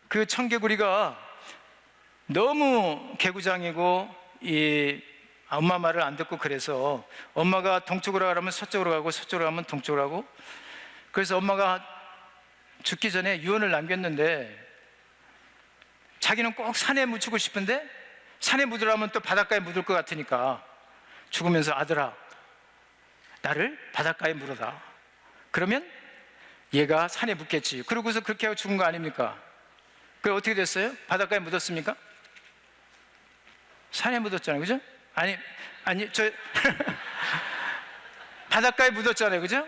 그 청개구리가 너무 개구장이고 엄마 말을 안 듣고, 그래서 엄마가 동쪽으로 가라면 서쪽으로 가고 서쪽으로 가면 동쪽으로 가고, 그래서 엄마가 죽기 전에 유언을 남겼는데, 자기는 꼭 산에 묻히고 싶은데 산에 묻으라면 또 바닷가에 묻을 것 같으니까 죽으면서, 아들아, 나를 바닷가에 물어라. 그러면 얘가 산에 묻겠지. 그러고서 그렇게 하고 죽은 거 아닙니까? 그럼 어떻게 됐어요? 바닷가에 묻었습니까? 산에 묻었잖아요, 그죠? 아니 바닷가에 묻었잖아요, 그죠?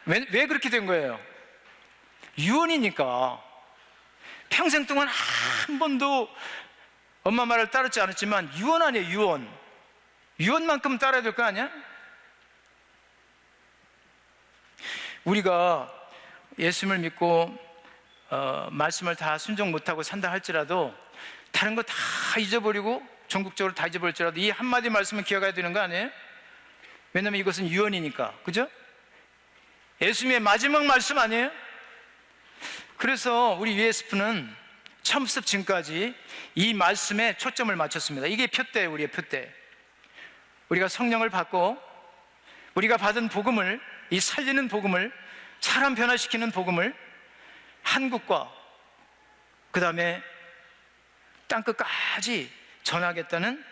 왜 그렇게 된 거예요? 유언이니까. 평생 동안 한 번도 엄마 말을 따르지 않았지만 유언 아니에요, 유언. 유언만큼 따라야 될 거 아니야? 우리가 예수님을 믿고 말씀을 다 순종 못하고 산다 할지라도 다른 거 다 잊어버리고, 전국적으로 다 잊어버릴지라도 이 한마디 말씀은 기억해야 되는 거 아니에요? 왜냐하면 이것은 유언이니까, 그죠? 예수님의 마지막 말씀 아니에요? 그래서 우리 USF는 처음부터 지금까지 이 말씀에 초점을 맞췄습니다. 이게 표대예요, 우리의 표대. 우리가 성령을 받고 우리가 받은 복음을, 이 살리는 복음을, 사람 변화시키는 복음을 한국과 그 다음에 땅끝까지 전한다는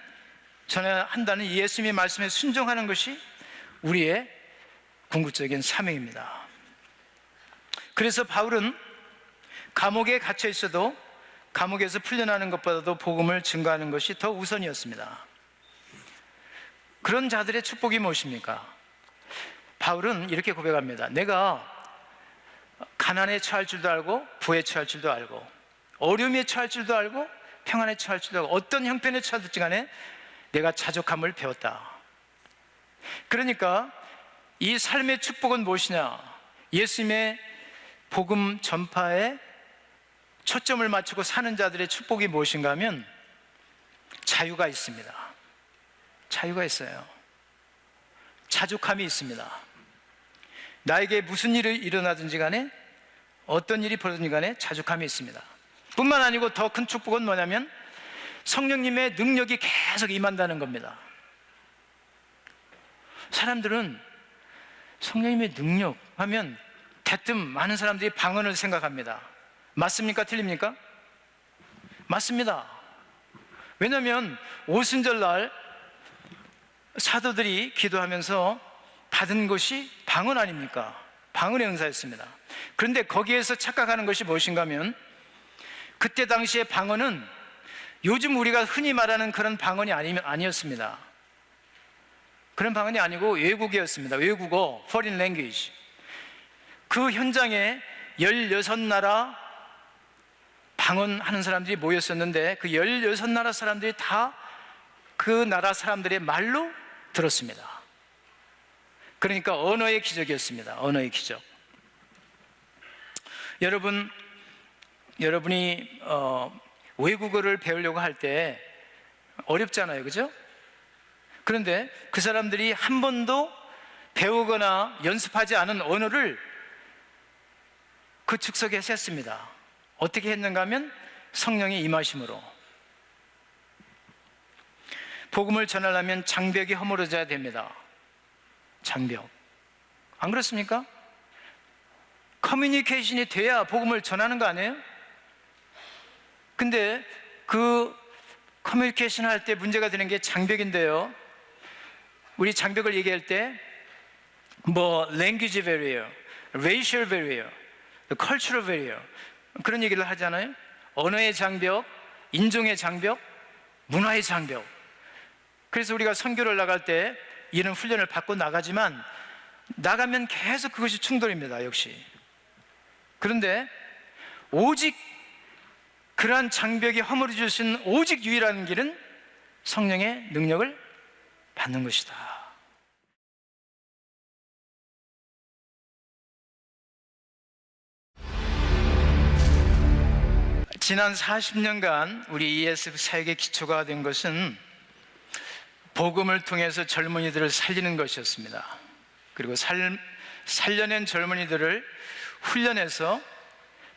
이 예수님의 말씀에 순종하는 것이 우리의 궁극적인 사명입니다. 그래서 바울은 감옥에 갇혀 있어도 감옥에서 풀려나는 것보다도 복음을 증거하는 것이 더 우선이었습니다. 그런 자들의 축복이 무엇입니까? 바울은 이렇게 고백합니다. 내가 가난에 처할 줄도 알고 부에 처할 줄도 알고 어려움에 처할 줄도 알고 평안에 처할 줄도 알고 어떤 형편에 처할지 간에 내가 자족함을 배웠다. 그러니까 이 삶의 축복은 무엇이냐? 예수님의 복음 전파에 초점을 맞추고 사는 자들의 축복이 무엇인가 하면 자유가 있습니다. 자유가 있어요. 자족함이 있습니다. 나에게 무슨 일이 일어나든지 간에, 어떤 일이 벌어지든지 간에 자족함이 있습니다. 뿐만 아니고 더 큰 축복은 뭐냐면 성령님의 능력이 계속 임한다는 겁니다. 사람들은 성령님의 능력 하면 대뜸 많은 사람들이 방언을 생각합니다. 맞습니까? 틀립니까? 맞습니다. 왜냐하면 오순절날 사도들이 기도하면서 받은 것이 방언 아닙니까? 방언의 은사였습니다. 그런데 거기에서 착각하는 것이 무엇인가 하면 그때 당시의 방언은 요즘 우리가 흔히 말하는 그런 방언이 아니었습니다. 그런 방언이 아니고 외국어였습니다. 외국어, foreign language. 그 현장에 16나라 방언하는 사람들이 모였었는데 그 16나라 사람들이 다 그 나라 사람들의 말로 들었습니다. 그러니까 언어의 기적이었습니다. 언어의 기적. 여러분이 외국어를 배우려고 할 때 어렵잖아요, 그죠? 그런데 그 사람들이 한 번도 배우거나 연습하지 않은 언어를 그 즉석에서 했습니다. 어떻게 했는가 하면 성령의 임하심으로. 복음을 전하려면 장벽이 허물어져야 됩니다. 장벽. 안 그렇습니까? 커뮤니케이션이 돼야 복음을 전하는 거 아니에요? 근데 그 커뮤니케이션 할 때 문제가 되는 게 장벽인데요. 우리 장벽을 얘기할 때 language barrier, racial barrier, cultural barrier 그런 얘기를 하잖아요. 언어의 장벽, 인종의 장벽, 문화의 장벽. 그래서 우리가 선교를 나갈 때 이런 훈련을 받고 나가지만 나가면 계속 그것이 충돌입니다, 역시. 그런데 오직 그러한 장벽이 허물어질 수 있는 오직 유일한 길은 성령의 능력을 받는 것이다. 지난 40년간 우리 ESF 사역의 기초가 된 것은 복음을 통해서 젊은이들을 살리는 것이었습니다. 그리고 살려낸 젊은이들을 훈련해서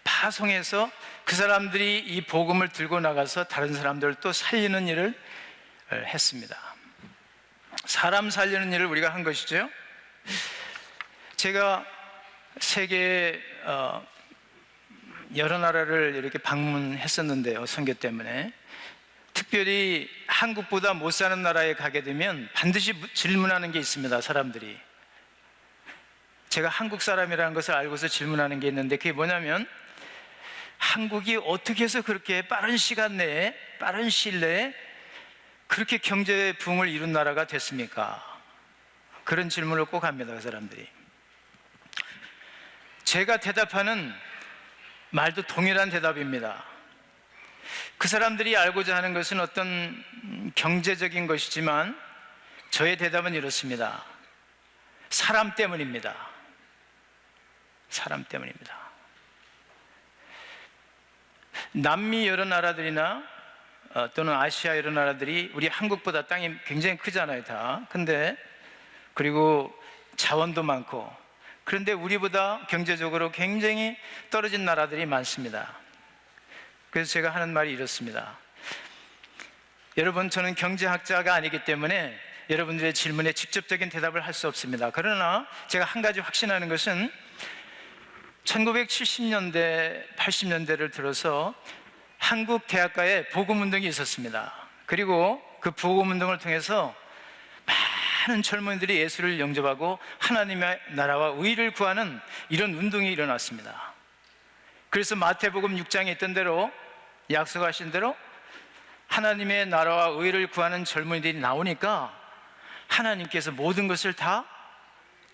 파송해서 그 사람들이 이 복음을 들고 나가서 다른 사람들을 또 살리는 일을 했습니다. 사람 살리는 일을 우리가 한 것이죠. 제가 세계 여러 나라를 이렇게 방문했었는데요, 선교 때문에. 특별히 한국보다 못 사는 나라에 가게 되면 반드시 질문하는 게 있습니다. 사람들이, 제가 한국 사람이라는 것을 알고서 질문하는 게 있는데, 그게 뭐냐면 한국이 어떻게 해서 그렇게 빠른 시간 내에, 빠른 시일 내에 그렇게 경제 부흥을 이룬 나라가 됐습니까? 그런 질문을 꼭 합니다, 그 사람들이. 제가 대답하는 말도 동일한 대답입니다. 그 사람들이 알고자 하는 것은 어떤 경제적인 것이지만 저의 대답은 이렇습니다. 사람 때문입니다. 사람 때문입니다. 남미 여러 나라들이나 또는 아시아 여러 나라들이 우리 한국보다 땅이 굉장히 크잖아요, 다. 근데 그리고 자원도 많고, 그런데 우리보다 경제적으로 굉장히 떨어진 나라들이 많습니다. 그래서 제가 하는 말이 이렇습니다. 여러분, 저는 경제학자가 아니기 때문에 여러분들의 질문에 직접적인 대답을 할 수 없습니다. 그러나 제가 한 가지 확신하는 것은 1970년대, 80년대를 들어서 한국 대학가에 복음운동이 있었습니다. 그리고 그 복음운동을 통해서 많은 젊은이들이 예수를 영접하고 하나님의 나라와 의를 구하는 이런 운동이 일어났습니다. 그래서 마태복음 6장에 있던 대로, 약속하신 대로 하나님의 나라와 의를 구하는 젊은이들이 나오니까 하나님께서 모든 것을 다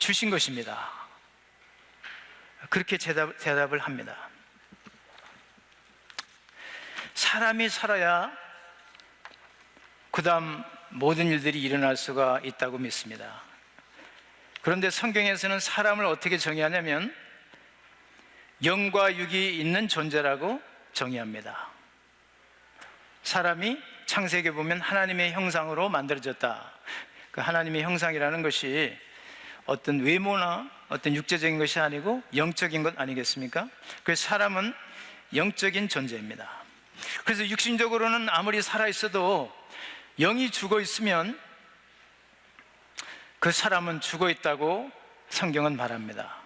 주신 것입니다. 그렇게 대답을 합니다. 사람이 살아야 그 다음 모든 일들이 일어날 수가 있다고 믿습니다. 그런데 성경에서는 사람을 어떻게 정의하냐면 영과 육이 있는 존재라고 정의합니다. 사람이 창세기에 보면 하나님의 형상으로 만들어졌다. 그 하나님의 형상이라는 것이 어떤 외모나 어떤 육체적인 것이 아니고 영적인 것 아니겠습니까? 그래서 사람은 영적인 존재입니다. 그래서 육신적으로는 아무리 살아있어도 영이 죽어 있으면 그 사람은 죽어 있다고 성경은 말합니다.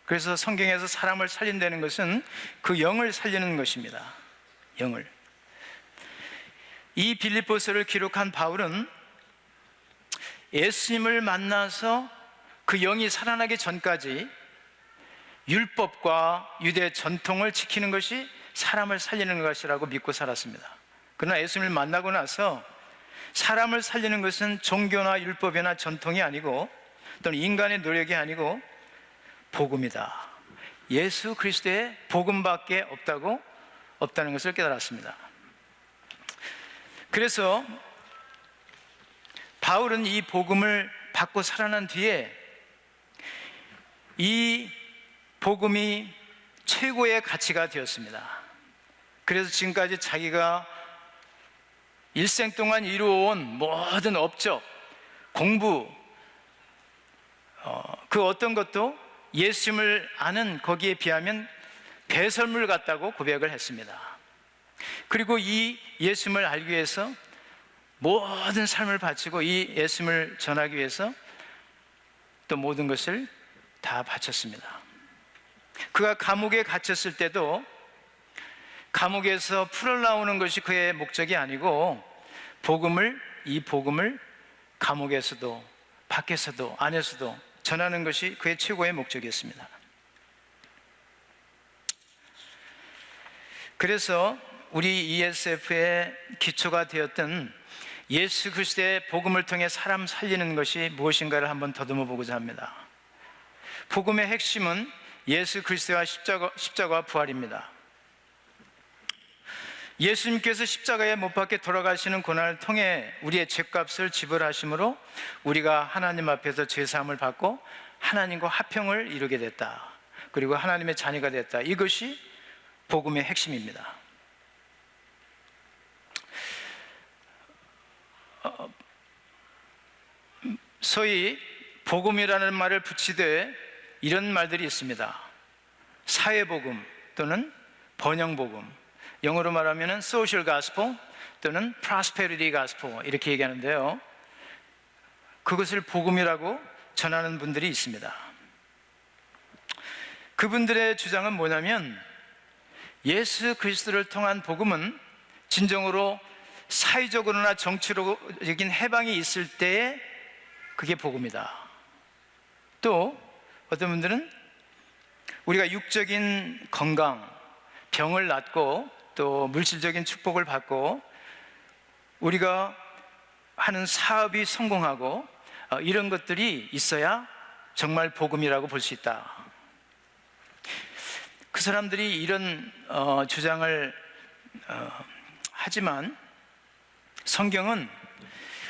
그래서 성경에서 사람을 살린다는 것은 그 영을 살리는 것입니다. 영을. 이 빌립보서를 기록한 바울은 예수님을 만나서 그 영이 살아나기 전까지 율법과 유대 전통을 지키는 것이 사람을 살리는 것이라고 믿고 살았습니다. 그러나 예수님을 만나고 나서 사람을 살리는 것은 종교나 율법이나 전통이 아니고 또는 인간의 노력이 아니고 복음이다. 예수 그리스도의 복음밖에 없다는 것을 깨달았습니다. 그래서 바울은 이 복음을 받고 살아난 뒤에 이 복음이 최고의 가치가 되었습니다. 그래서 지금까지 자기가 일생 동안 이루어온 모든 업적, 공부, 그 어떤 것도 예수님을 아는 거기에 비하면 배설물 같다고 고백을 했습니다. 그리고 이 예수님을 알기 위해서 모든 삶을 바치고 이 예수님을 전하기 위해서 또 모든 것을 다 바쳤습니다. 그가 감옥에 갇혔을 때도 감옥에서 풀어나오는 것이 그의 목적이 아니고 이 복음을 감옥에서도 밖에서도 안에서도 전하는 것이 그의 최고의 목적이었습니다. 그래서 우리 ESF의 기초가 되었던 예수 그리스도의 복음을 통해 사람 살리는 것이 무엇인가를 한번 더듬어 보고자 합니다. 복음의 핵심은 예수 그리스도와 십자가와 부활입니다. 예수님께서 십자가에 못 박혀 돌아가시는 고난을 통해 우리의 죄값을 지불하심으로 우리가 하나님 앞에서 죄사함을 받고 하나님과 화평을 이루게 됐다. 그리고 하나님의 자녀가 됐다. 이것이 복음의 핵심입니다. 소위 복음이라는 말을 붙이되 이런 말들이 있습니다. 사회복음 또는 번영 복음, 영어로 말하면 social gospel 또는 prosperity gospel 이렇게 얘기하는데요. 그것을 복음이라고 전하는 분들이 있습니다. 그분들의 주장은 뭐냐면 예수 그리스도를 통한 복음은 진정으로 사회적으로나 정치적인 해방이 있을 때에 그게 복음이다. 또 어떤 분들은 우리가 육적인 건강, 병을 낫고 또 물질적인 축복을 받고 우리가 하는 사업이 성공하고 이런 것들이 있어야 정말 복음이라고 볼 수 있다. 그 사람들이 이런 주장을 하지만 성경은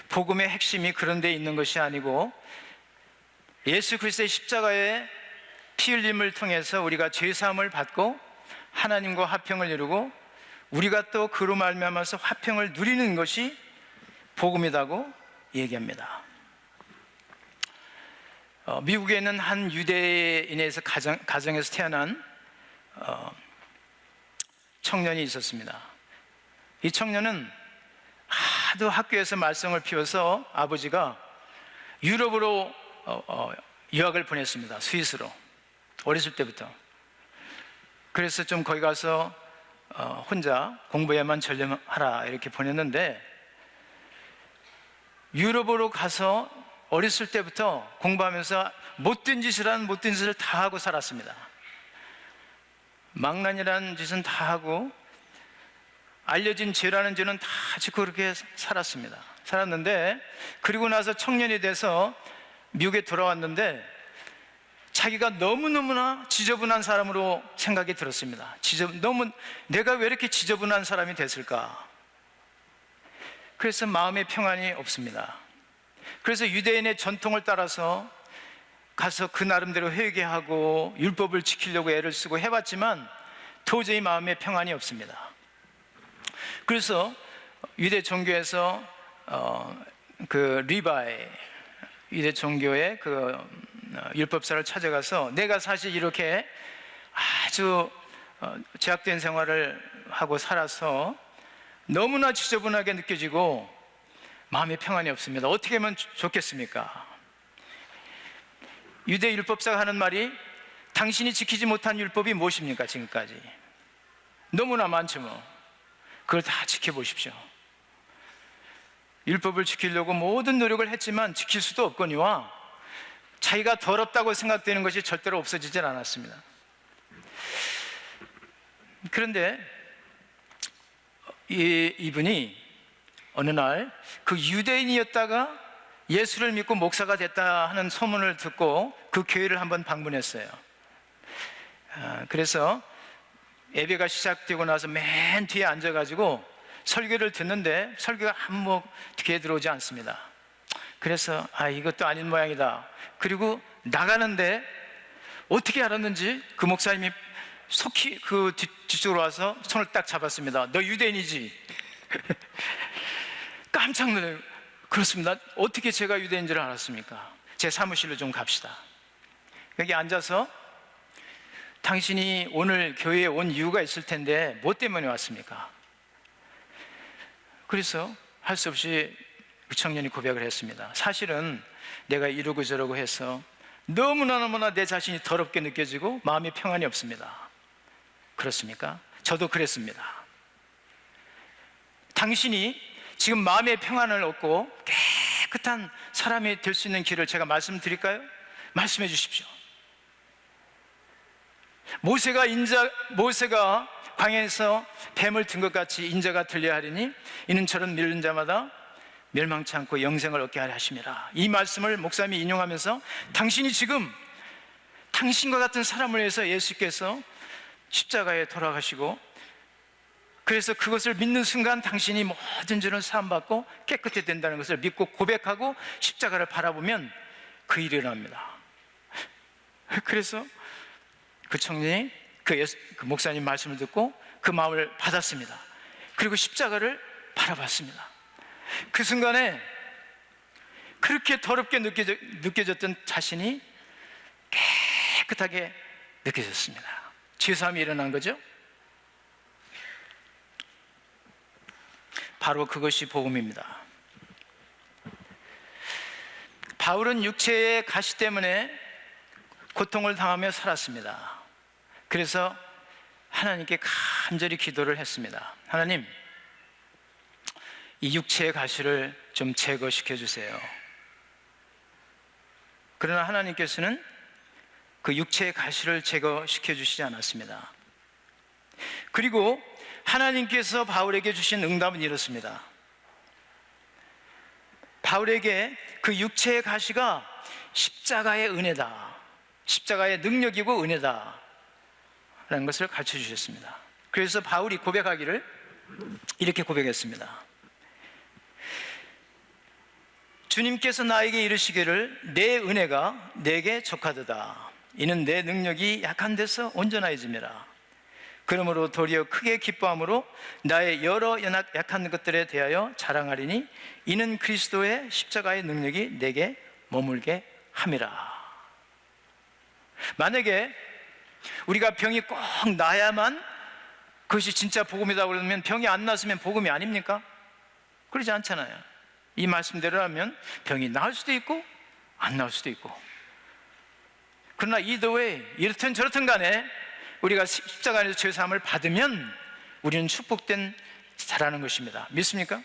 복음의 핵심이 그런 데 있는 것이 아니고 예수 그리스도의 십자가의 피 흘림을 통해서 우리가 죄 사함을 받고 하나님과 화평을 이루고 우리가 또 그로 말미암아서 화평을 누리는 것이 복음이라고 얘기합니다. 미국에 있는 한 유대인에서 가정에서 태어난 청년이 있었습니다. 이 청년은 하도 학교에서 말썽을 피워서 아버지가 유럽으로 유학을 보냈습니다. 스위스로. 어렸을 때부터. 그래서 좀 거기 가서 혼자 공부에만 전념하라 이렇게 보냈는데 유럽으로 가서 어렸을 때부터 공부하면서 못된 짓을 하는 못된 짓을 다 하고 살았습니다. 망난이라는 짓은 다 하고 알려진 죄라는 죄는 다 지고 그렇게 살았는데 그리고 나서 청년이 돼서 미국에 돌아왔는데 자기가 너무너무나 지저분한 사람으로 생각이 들었습니다. 내가 왜 이렇게 지저분한 사람이 됐을까? 그래서 마음의 평안이 없습니다. 그래서 유대인의 전통을 따라서 가서 그 나름대로 회개하고 율법을 지키려고 애를 쓰고 해봤지만 도저히 마음의 평안이 없습니다. 그래서 유대 종교에서 그 리바이 유대 종교의 그 율법사를 찾아가서 내가 사실 이렇게 아주 제약된 생활을 하고 살아서 너무나 지저분하게 느껴지고 마음의 평안이 없습니다. 어떻게 하면 좋겠습니까? 유대 율법사가 하는 말이 당신이 지키지 못한 율법이 무엇입니까? 지금까지 너무나 많죠. 그걸 다 지켜보십시오. 율법을 지키려고 모든 노력을 했지만 지킬 수도 없거니와 자기가 더럽다고 생각되는 것이 절대로 없어지질 않았습니다. 그런데 이분이 어느 날 그 유대인이었다가 예수를 믿고 목사가 됐다 하는 소문을 듣고 그 교회를 한번 방문했어요. 그래서 예배가 시작되고 나서 맨 뒤에 앉아가지고 설교를 듣는데 설교가 한몫 귀에 들어오지 않습니다. 그래서 이것도 아닌 모양이다. 그리고 나가는데 어떻게 알았는지 그 목사님이 속히 그 뒤쪽으로 와서 손을 딱 잡았습니다. 너 유대인이지? 깜짝 놀라요. 그렇습니다. 어떻게 제가 유대인인 줄 알았습니까? 제 사무실로 좀 갑시다. 여기 앉아서 당신이 오늘 교회에 온 이유가 있을 텐데 뭐 때문에 왔습니까? 그래서 할 수 없이 그 청년이 고백을 했습니다. 사실은 내가 이러고 저러고 해서 너무나 내 자신이 더럽게 느껴지고 마음이 평안이 없습니다. 그렇습니까? 저도 그랬습니다. 당신이 지금 마음의 평안을 얻고 깨끗한 사람이 될 수 있는 길을 제가 말씀드릴까요? 말씀해 주십시오. 모세가 광야에서 뱀을 든 것 같이 인자가 들려야 하리니 이는 저런 믿는 자마다 멸망치 않고 영생을 얻게 하려 하심이라. 이 말씀을 목사님이 인용하면서 당신이 지금 당신과 같은 사람을 위해서 예수께서 십자가에 돌아가시고 그래서 그것을 믿는 순간 당신이 모든 죄는 사함받고 깨끗해 된다는 것을 믿고 고백하고 십자가를 바라보면 그 일이 일어납니다. 그래서 그 청년이 그 목사님 말씀을 듣고 그 마음을 받았습니다. 그리고 십자가를 바라봤습니다. 그 순간에 그렇게 더럽게 느껴졌던 자신이 깨끗하게 느껴졌습니다. 죄사함이 일어난 거죠. 바로 그것이 복음입니다. 바울은 육체의 가시 때문에 고통을 당하며 살았습니다. 그래서 하나님께 간절히 기도를 했습니다. 하나님, 이 육체의 가시를 좀 제거시켜 주세요. 그러나 하나님께서는 그 육체의 가시를 제거시켜 주시지 않았습니다. 그리고 하나님께서 바울에게 주신 응답은 이렇습니다. 바울에게 그 육체의 가시가 십자가의 은혜다, 십자가의 능력이고 은혜다 라는 것을 가르쳐 주셨습니다. 그래서 바울이 고백하기를 이렇게 고백했습니다. 주님께서 나에게 이르시기를 내 은혜가 내게 족하도다. 이는 내 능력이 약한 데서 온전하여짐이라. 그러므로 도리어 크게 기뻐함으로 나의 여러 약한 것들에 대하여 자랑하리니 이는 그리스도의 십자가의 능력이 내게 머물게 함이라. 만약에 우리가 병이 꼭 나야만 그것이 진짜 복음이다 그러면 병이 안 났으면 복음이 아닙니까? 그러지 않잖아요. 이 말씀대로라면 병이 나을 수도 있고 안 나을 수도 있고, 그러나 either way, 이렇든 저렇든 간에 우리가 십자가 안에서 죄사함을 받으면 우리는 축복된 자라는 것입니다. 믿습니까?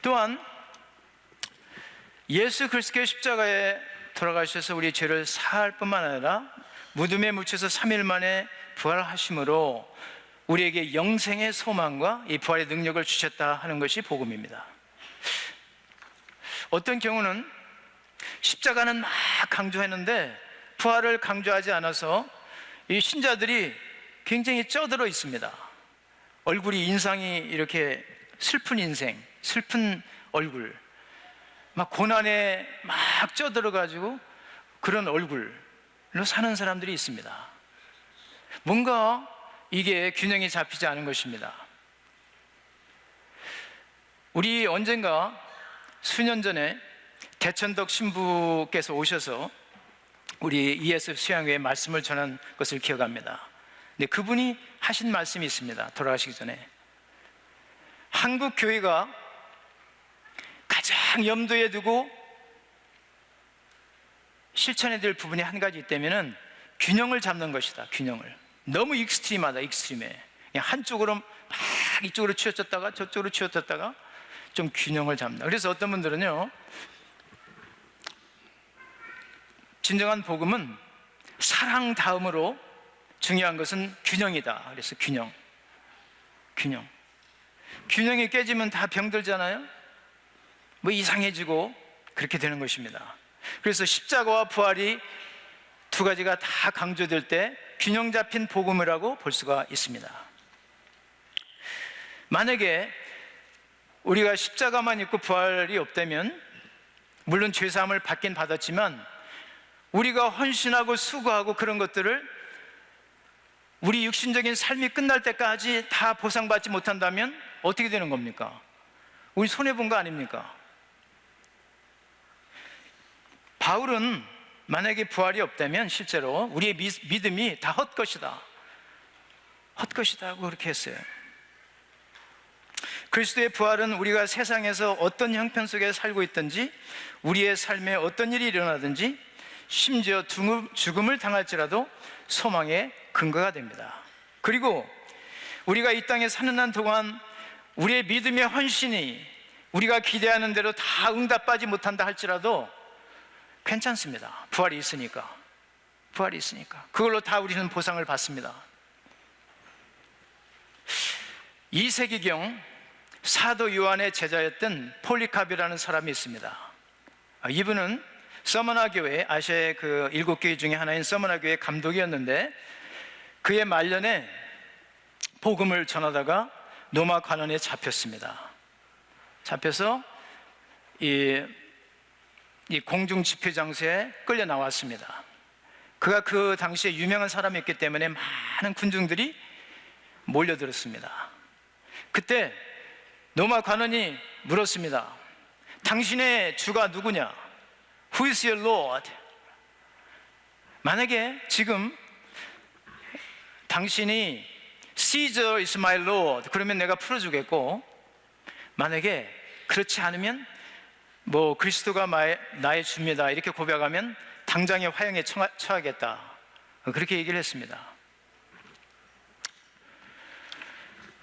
또한 예수 그리스도의 십자가에 돌아가셔서 우리 죄를 사할 뿐만 아니라 무덤에 묻혀서 3일 만에 부활하심으로 우리에게 영생의 소망과 이 부활의 능력을 주셨다 하는 것이 복음입니다. 어떤 경우는 십자가는 막 강조했는데 부활을 강조하지 않아서 이 신자들이 굉장히 쪄들어 있습니다. 얼굴이 인상이 이렇게 슬픈 인생, 슬픈 얼굴, 막 고난에 막 쪄들어가지고 그런 얼굴로 사는 사람들이 있습니다. 뭔가 이게 균형이 잡히지 않은 것입니다. 우리 언젠가 수년 전에 대천덕 신부께서 오셔서 우리 ESF 수양회에 말씀을 전한 것을 기억합니다. 근데 그분이 하신 말씀이 있습니다. 돌아가시기 전에 한국 교회가 가장 염두에 두고 실천해야 될 부분이 한 가지 있다면은 균형을 잡는 것이다. 균형을. 너무 익스트림하다. 익스트림해. 그냥 한쪽으로 막 이쪽으로 치우쳤다가 저쪽으로 치우쳤다가 좀 균형을 잡는다. 그래서 어떤 분들은요, 진정한 복음은 사랑 다음으로 중요한 것은 균형이다. 그래서 균형이 깨지면 다 병들잖아요. 뭐 이상해지고 그렇게 되는 것입니다. 그래서 십자가와 부활이 두 가지가 다 강조될 때 균형 잡힌 복음이라고 볼 수가 있습니다. 만약에 우리가 십자가만 있고 부활이 없다면 물론 죄사함을 받긴 받았지만 우리가 헌신하고 수고하고 그런 것들을 우리 육신적인 삶이 끝날 때까지 다 보상받지 못한다면 어떻게 되는 겁니까? 우리 손해본 거 아닙니까? 바울은 만약에 부활이 없다면 실제로 우리의 믿음이 다 헛것이다 하고 그렇게 했어요. 그리스도의 부활은 우리가 세상에서 어떤 형편 속에 살고 있든지 우리의 삶에 어떤 일이 일어나든지 심지어 죽음을 당할지라도 소망의 근거가 됩니다. 그리고 우리가 이 땅에 사는 한 동안 우리의 믿음의 헌신이 우리가 기대하는 대로 다 응답받지 못한다 할지라도 괜찮습니다. 부활이 있으니까 그걸로 다 우리는 보상을 받습니다. 2세기경 사도 요한의 제자였던 폴리카비라는 사람이 있습니다. 이분은 서머나 교회, 아시아의 그 7교회 중에 하나인 서머나 교회 감독이었는데 그의 말년에 복음을 전하다가 로마 관원에 잡혔습니다. 잡혀서 이 공중 집회 장소에 끌려 나왔습니다. 그가 그 당시에 유명한 사람이었기 때문에 많은 군중들이 몰려들었습니다. 그때 로마 관원이 물었습니다. 당신의 주가 누구냐? Who is your Lord? 만약에 지금 당신이 Caesar is my Lord 그러면 내가 풀어주겠고, 만약에 그렇지 않으면 뭐 그리스도가 나의 주입니다 이렇게 고백하면 당장의 화형에 처하겠다, 그렇게 얘기를 했습니다.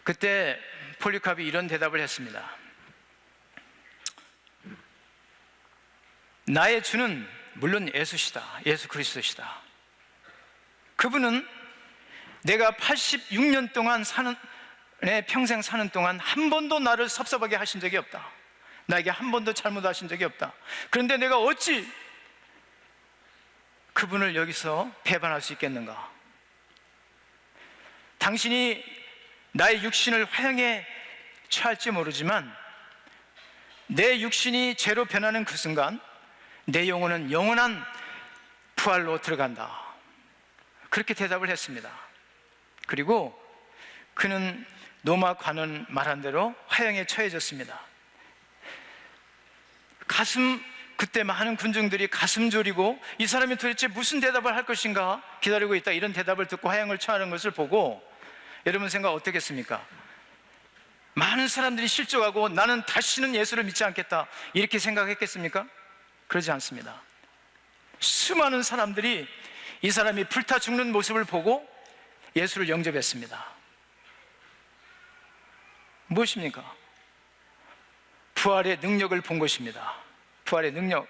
그때 폴리카르이 이런 대답을 했습니다. 나의 주는 물론 예수시다. 예수 그리스도시다. 그분은 내가 86년 동안 평생 사는 동안 한 번도 나를 섭섭하게 하신 적이 없다. 나에게 한 번도 잘못하신 적이 없다. 그런데 내가 어찌 그분을 여기서 배반할 수 있겠는가? 당신이 나의 육신을 화형에 처할지 모르지만 내 육신이 죄로 변하는 그 순간 내 영혼은 영원한 부활로 들어간다. 그렇게 대답을 했습니다. 그리고 그는 로마 관원 말한 대로 화형에 처해졌습니다. 그때 많은 군중들이 가슴 졸이고 이 사람이 도대체 무슨 대답을 할 것인가 기다리고 있다, 이런 대답을 듣고 화형을 처하는 것을 보고 여러분 생각 어떻겠습니까? 많은 사람들이 실족하고 나는 다시는 예수를 믿지 않겠다 이렇게 생각했겠습니까? 그러지 않습니다. 수많은 사람들이 이 사람이 불타 죽는 모습을 보고 예수를 영접했습니다. 무엇입니까? 부활의 능력을 본 것입니다. 부활의 능력.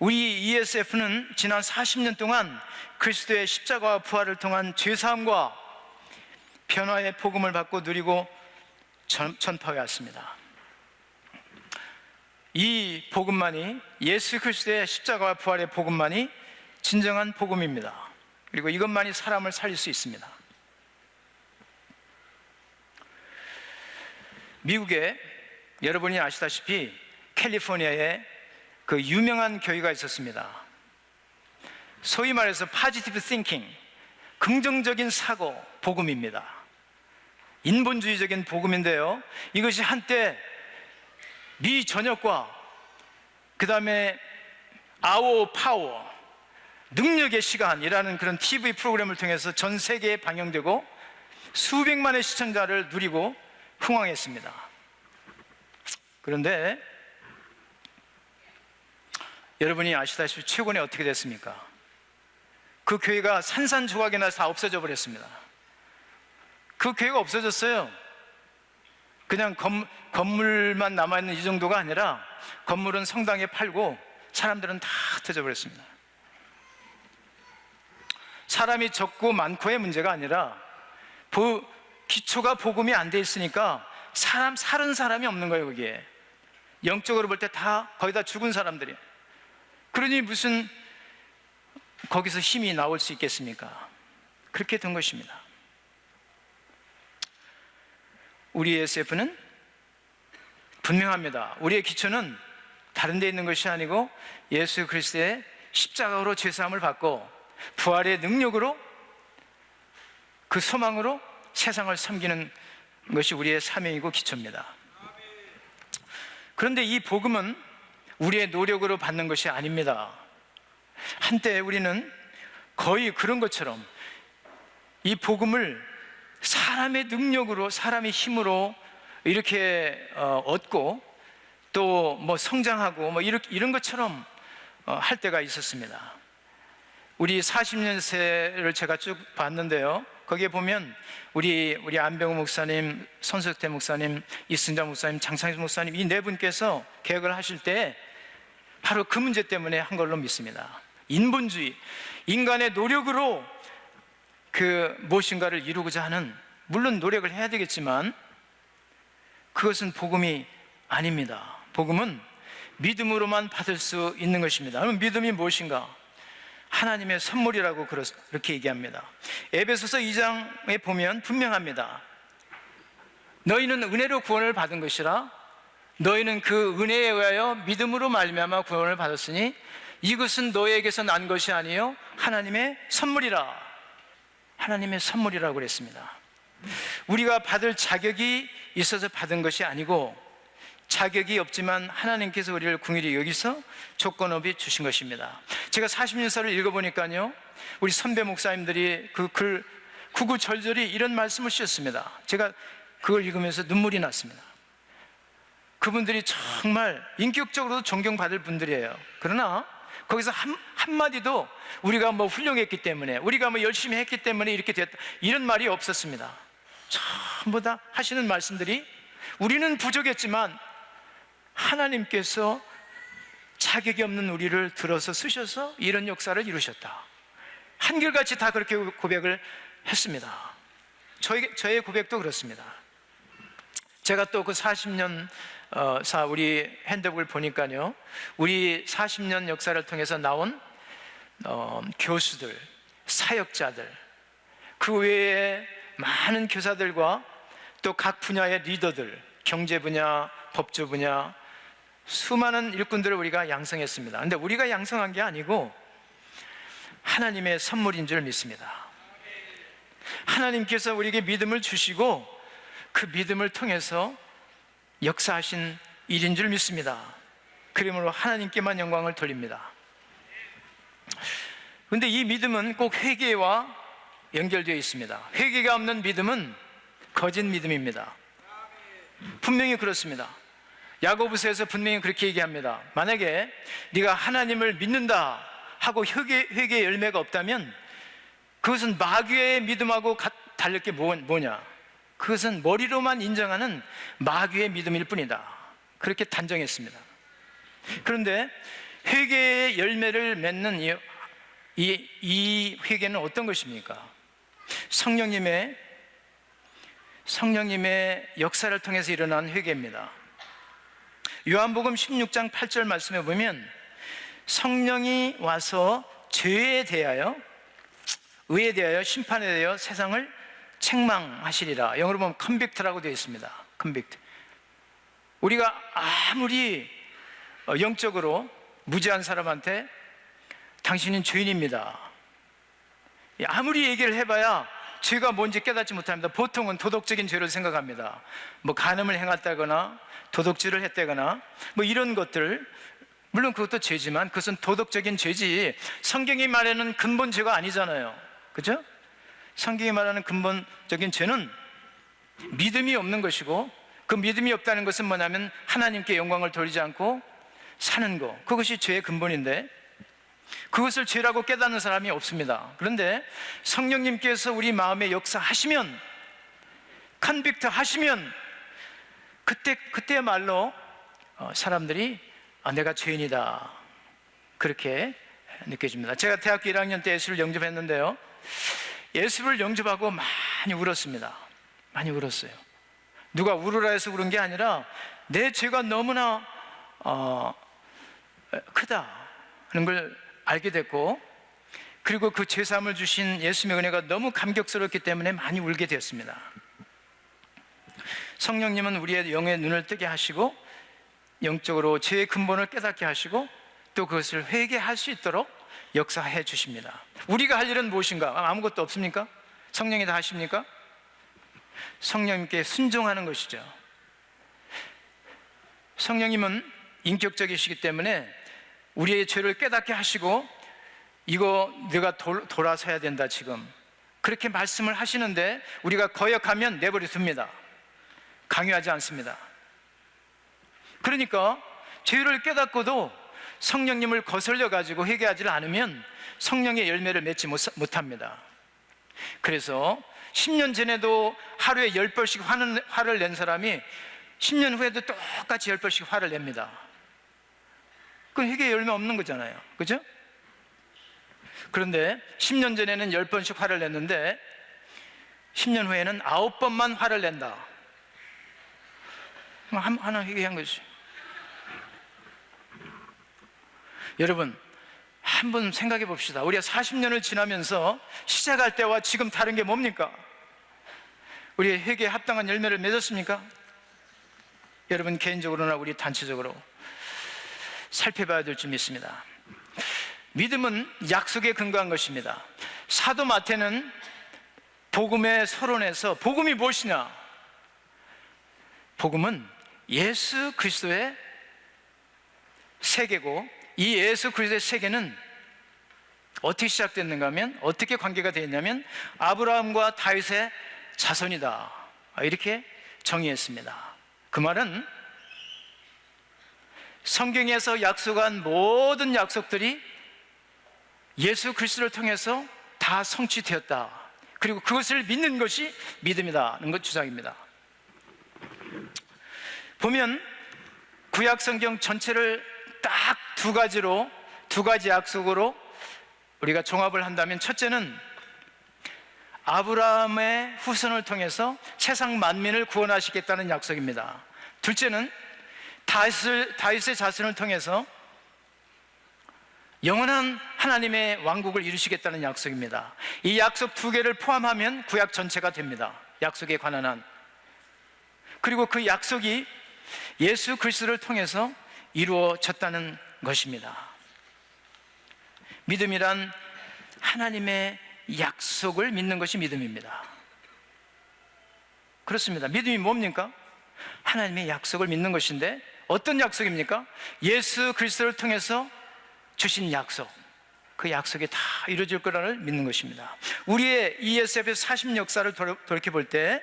우리 ESF는 지난 40년 동안 그리스도의 십자가와 부활을 통한 죄사함과 변화의 복음을 받고 누리고 전파해 왔습니다. 이 복음만이, 예수 그리스도의 십자가와 부활의 복음만이 진정한 복음입니다. 그리고 이것만이 사람을 살릴 수 있습니다. 미국에 여러분이 아시다시피 캘리포니아에 그 유명한 교회가 있었습니다. 소위 말해서 포지티브 띵킹, 긍정적인 사고 복음입니다. 인본주의적인 복음인데요, 이것이 한때 미 전역과 그 다음에 아워 파워, 능력의 시간이라는 그런 TV 프로그램을 통해서 전 세계에 방영되고 수백만의 시청자를 누리고 흥왕했습니다. 그런데 여러분이 아시다시피 최근에 어떻게 됐습니까? 그 교회가 산산조각이 나서 다 없어져 버렸습니다. 그 교회가 없어졌어요. 그냥 건물만 남아있는 이 정도가 아니라 건물은 성당에 팔고 사람들은 다 흩어져 버렸습니다. 사람이 적고 많고의 문제가 아니라 기초가 복음이 안 돼 있으니까 사는 사람이 없는 거예요. 거기에 영적으로 볼 때 거의 다 죽은 사람들이에요. 그러니 무슨 거기서 힘이 나올 수 있겠습니까? 그렇게 된 것입니다. 우리 ESF는 분명합니다. 우리의 기초는 다른 데 있는 것이 아니고 예수 그리스도의 십자가로 죄사함을 받고 부활의 능력으로, 그 소망으로 세상을 섬기는 것이 우리의 사명이고 기초입니다. 그런데 이 복음은 우리의 노력으로 받는 것이 아닙니다. 한때 우리는 거의 그런 것처럼 이 복음을 사람의 능력으로, 사람의 힘으로 이렇게 얻고 또 뭐 성장하고 뭐 이런 것처럼 할 때가 있었습니다. 우리 40년세를 제가 쭉 봤는데요, 거기에 보면 우리 안병우 목사님, 손석태 목사님, 이승자 목사님, 장창희 목사님, 이 네 분께서 개혁을 하실 때 바로 그 문제 때문에 한 걸로 믿습니다. 인본주의, 인간의 노력으로 그 무엇인가를 이루고자 하는, 물론 노력을 해야 되겠지만 그것은 복음이 아닙니다. 복음은 믿음으로만 받을 수 있는 것입니다. 그럼 믿음이 무엇인가? 하나님의 선물이라고 그렇게 얘기합니다. 에베소서 2장에 보면 분명합니다. 너희는 은혜로 구원을 받은 것이라, 너희는 그 은혜에 의하여 믿음으로 말미암아 구원을 받았으니 이것은 너희에게서 난 것이 아니요 하나님의 선물이라. 하나님의 선물이라고 그랬습니다. 우리가 받을 자격이 있어서 받은 것이 아니고 자격이 없지만 하나님께서 우리를 긍휼히 여기서 조건 없이 주신 것입니다. 제가 40년사를 읽어보니까요, 우리 선배 목사님들이 그 글 구구절절히 이런 말씀을 주셨습니다. 제가 그걸 읽으면서 눈물이 났습니다. 그분들이 정말 인격적으로도 존경받을 분들이에요. 그러나 거기서 한마디도 우리가 뭐 훌륭했기 때문에, 우리가 뭐 열심히 했기 때문에 이렇게 됐다, 이런 말이 없었습니다. 전부 다 하시는 말씀들이, 우리는 부족했지만 하나님께서 자격이 없는 우리를 들어서 쓰셔서 이런 역사를 이루셨다. 한결같이 다 그렇게 고백을 했습니다. 저의 고백도 그렇습니다. 제가 또 그 40년 우리 핸드북을 보니까요, 우리 40년 역사를 통해서 나온 교수들, 사역자들, 그 외에 많은 교사들과 또 각 분야의 리더들, 경제 분야, 법조 분야, 수많은 일꾼들을 우리가 양성했습니다. 그런데 우리가 양성한 게 아니고 하나님의 선물인 줄 믿습니다. 하나님께서 우리에게 믿음을 주시고 그 믿음을 통해서 역사하신 일인 줄 믿습니다. 그러므로 하나님께만 영광을 돌립니다. 그런데 이 믿음은 꼭 회개와 연결되어 있습니다. 회개가 없는 믿음은 거짓 믿음입니다. 분명히 그렇습니다. 야고보서에서 분명히 그렇게 얘기합니다. 만약에 네가 하나님을 믿는다 하고 회개의 열매가 없다면 그것은 마귀의 믿음하고 다를 게 뭐냐? 그것은 머리로만 인정하는 마귀의 믿음일 뿐이다. 그렇게 단정했습니다. 그런데 회개의 열매를 맺는 이 회개는 어떤 것입니까? 성령님의 역사를 통해서 일어난 회개입니다. 요한복음 16장 8절 말씀에 보면 성령이 와서 죄에 대하여, 의에 대하여, 심판에 대하여 세상을 책망하시리라. 영어로 보면 컨빅트라고 되어 있습니다. 컨빅트. 우리가 아무리 영적으로 무지한 사람한테 당신은 죄인입니다, 아무리 얘기를 해봐야 죄가 뭔지 깨닫지 못합니다. 보통은 도덕적인 죄를 생각합니다. 뭐 간음을 행했다거나 도덕질을 했다거나 뭐 이런 것들, 물론 그것도 죄지만 그것은 도덕적인 죄지 성경이 말하는 근본 죄가 아니잖아요. 그죠? 성경이 말하는 근본적인 죄는 믿음이 없는 것이고, 그 믿음이 없다는 것은 뭐냐면 하나님께 영광을 돌리지 않고 사는 것, 그것이 죄의 근본인데 그것을 죄라고 깨닫는 사람이 없습니다. 그런데 성령님께서 우리 마음에 역사하시면, 컨빅트 하시면 그때야말로 사람들이 내가 죄인이다 그렇게 느껴집니다. 제가 대학교 1학년 때 예수를 영접했는데요, 예수를 영접하고 많이 울었습니다. 많이 울었어요. 누가 울으라 해서 울은 게 아니라 내 죄가 너무나 크다는 걸 알게 됐고, 그리고 그 죄사함을 주신 예수님의 은혜가 너무 감격스럽기 때문에 많이 울게 되었습니다. 성령님은 우리의 영의 눈을 뜨게 하시고 영적으로 죄의 근본을 깨닫게 하시고 또 그것을 회개할 수 있도록 역사해 주십니다. 우리가 할 일은 무엇인가? 아무것도 없습니까? 성령이 다 하십니까? 성령님께 순종하는 것이죠. 성령님은 인격적이시기 때문에 우리의 죄를 깨닫게 하시고 이거 네가 돌아서야 된다 지금, 그렇게 말씀을 하시는데 우리가 거역하면 내버려 둡니다. 강요하지 않습니다. 그러니까 죄를 깨닫고도 성령님을 거슬려 가지고 회개하지 않으면 성령의 열매를 맺지 못합니다. 그래서 10년 전에도 하루에 10번씩 화를 낸 사람이 10년 후에도 똑같이 10번씩 화를 냅니다. 그건 회개의 열매 없는 거잖아요. 그죠? 그런데 10년 전에는 10번씩 화를 냈는데 10년 후에는 9번만 화를 낸다. 하나 회개한 거지. 여러분, 한번 생각해 봅시다. 우리가 40년을 지나면서 시작할 때와 지금 다른 게 뭡니까? 우리의 회개에 합당한 열매를 맺었습니까? 여러분 개인적으로나 우리 단체적으로 살펴봐야 될 줄 믿습니다. 믿음은 약속에 근거한 것입니다. 사도 마태는 복음의 서론에서 복음이 무엇이냐? 복음은 예수 그리스도의 세계고, 이 예수 그리스도의 세계는 어떻게 시작됐는가 하면, 어떻게 관계가 되어 있냐면 아브라함과 다윗의 자손이다, 이렇게 정의했습니다. 그 말은 성경에서 약속한 모든 약속들이 예수 그리스도를 통해서 다 성취되었다, 그리고 그것을 믿는 것이 믿음이다는 것 주장입니다. 보면 구약 성경 전체를 딱 두 가지 약속으로 우리가 종합을 한다면, 첫째는 아브라함의 후손을 통해서 세상 만민을 구원하시겠다는 약속입니다. 둘째는 다윗의 자손을 통해서 영원한 하나님의 왕국을 이루시겠다는 약속입니다. 이 약속 두 개를 포함하면 구약 전체가 됩니다. 약속에 관한 한. 그리고 그 약속이 예수 그리스도를 통해서 이루어졌다는 것입니다. 믿음이란 하나님의 약속을 믿는 것이 믿음입니다. 그렇습니다. 믿음이 뭡니까? 하나님의 약속을 믿는 것인데, 어떤 약속입니까? 예수 그리스도를 통해서 주신 약속, 그 약속이 다 이루어질 거라를 믿는 것입니다. 우리의 ESF의 40 역사를 돌이켜볼 때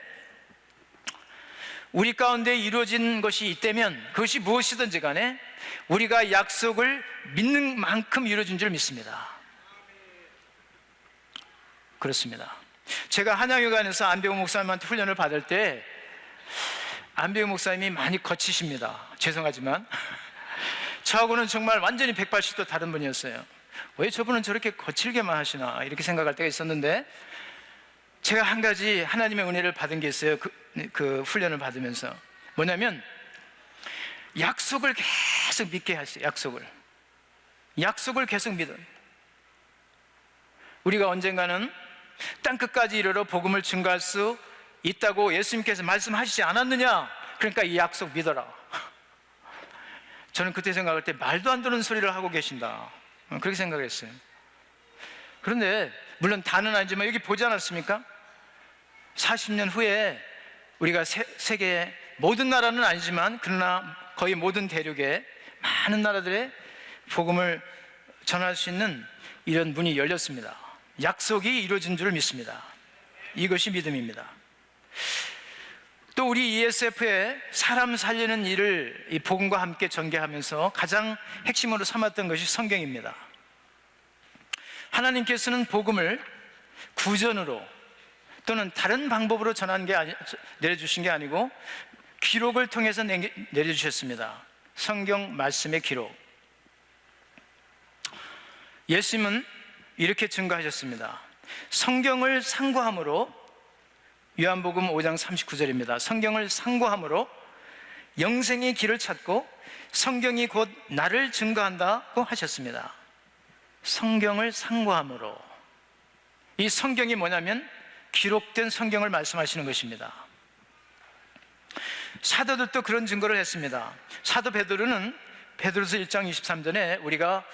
우리 가운데 이루어진 것이 있다면, 그것이 무엇이든지 간에 우리가 약속을 믿는 만큼 이루어진 줄 믿습니다. 그렇습니다. 제가 한양여관에서 안배우 목사님한테 훈련을 받을 때 안배우 목사님이 많이 거치십니다. 죄송하지만 저하고는 정말 완전히 180도 다른 분이었어요. 왜 저분은 저렇게 거칠게만 하시나 이렇게 생각할 때가 있었는데, 제가 한 가지 하나님의 은혜를 받은 게 있어요. 그 훈련을 받으면서. 뭐냐면 약속을 계속 믿게 하세요. 약속을 계속 믿어. 우리가 언젠가는 땅끝까지 이르러 복음을 증거할 수 있다고 예수님께서 말씀하시지 않았느냐? 그러니까 이 약속 믿어라. 저는 그때 생각할 때 말도 안 되는 소리를 하고 계신다, 그렇게 생각했어요. 그런데 물론 다는 아니지만 여기 보지 않았습니까? 40년 후에 우리가 세계 모든 나라는 아니지만 그러나 거의 모든 대륙의 많은 나라들의 복음을 전할 수 있는 이런 문이 열렸습니다. 약속이 이루어진 줄 믿습니다. 이것이 믿음입니다. 또 우리 ESF의 사람 살리는 일을 이 복음과 함께 전개하면서 가장 핵심으로 삼았던 것이 성경입니다. 하나님께서는 복음을 구전으로 또는 다른 방법으로 내려주신 게 아니고 기록을 통해서 내려주셨습니다. 성경 말씀의 기록. 예수님은 이렇게 증거하셨습니다. 성경을 상고함으로, 요한복음 5장 39절입니다. 성경을 상고함으로 영생의 길을 찾고 성경이 곧 나를 증거한다고 하셨습니다. 성경을 상고함으로. 이 성경이 뭐냐면 기록된 성경을 말씀하시는 것입니다. 사도들도 그런 증거를 했습니다. 사도 베드로는 베드로서 1장 23절에 우리가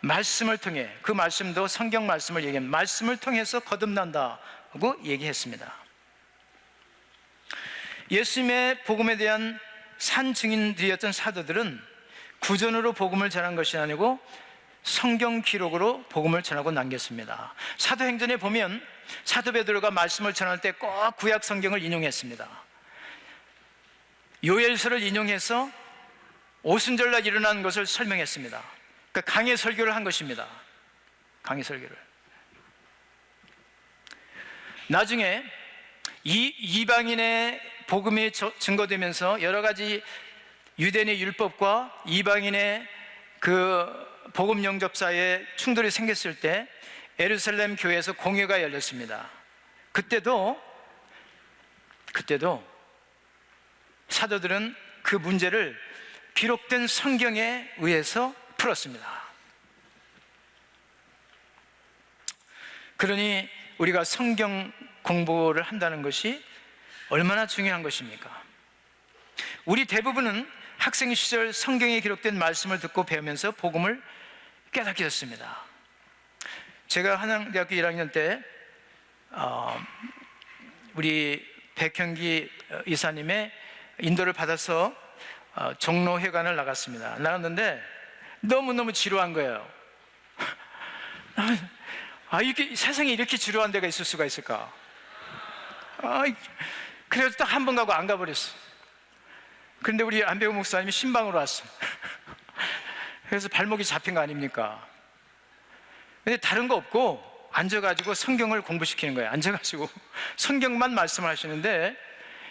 말씀을 통해, 그 말씀도 성경 말씀을 얘기합니다. 말씀을 통해서 거듭난다고 얘기했습니다. 예수님의 복음에 대한 산 증인들이었던 사도들은 구전으로 복음을 전한 것이 아니고 성경 기록으로 복음을 전하고 남겼습니다. 사도행전에 보면 사도 베드로가 말씀을 전할 때 꼭 구약 성경을 인용했습니다. 요엘서를 인용해서 오순절날 일어난 것을 설명했습니다. 그러니까 강해 설교를 한 것입니다. 강해 설교를. 나중에 이방인의 복음이 증거되면서 여러 가지 유대인의 율법과 이방인의 그 복음 영접 사이에 충돌이 생겼을 때 예루살렘 교회에서 공회가 열렸습니다. 그때도 사도들은 그 문제를 기록된 성경에 의해서 풀었습니다. 그러니 우리가 성경 공부를 한다는 것이 얼마나 중요한 것입니까? 우리 대부분은 학생 시절 성경에 기록된 말씀을 듣고 배우면서 복음을 깨닫게 됐습니다. 제가 한양대학교 1학년 때 우리 백형기 이사님의 인도를 받아서 종로회관을 나갔습니다. 나갔는데 너무너무 지루한 거예요. 이게 세상에 이렇게 지루한 데가 있을 수가 있을까? 그래서 딱 한 번 가고 안 가버렸어. 그런데 우리 안배우 목사님이 신방으로 왔어요. 그래서 발목이 잡힌 거 아닙니까? 근데 다른 거 없고 앉아가지고 성경을 공부시키는 거예요. 앉아가지고 성경만 말씀을 하시는데,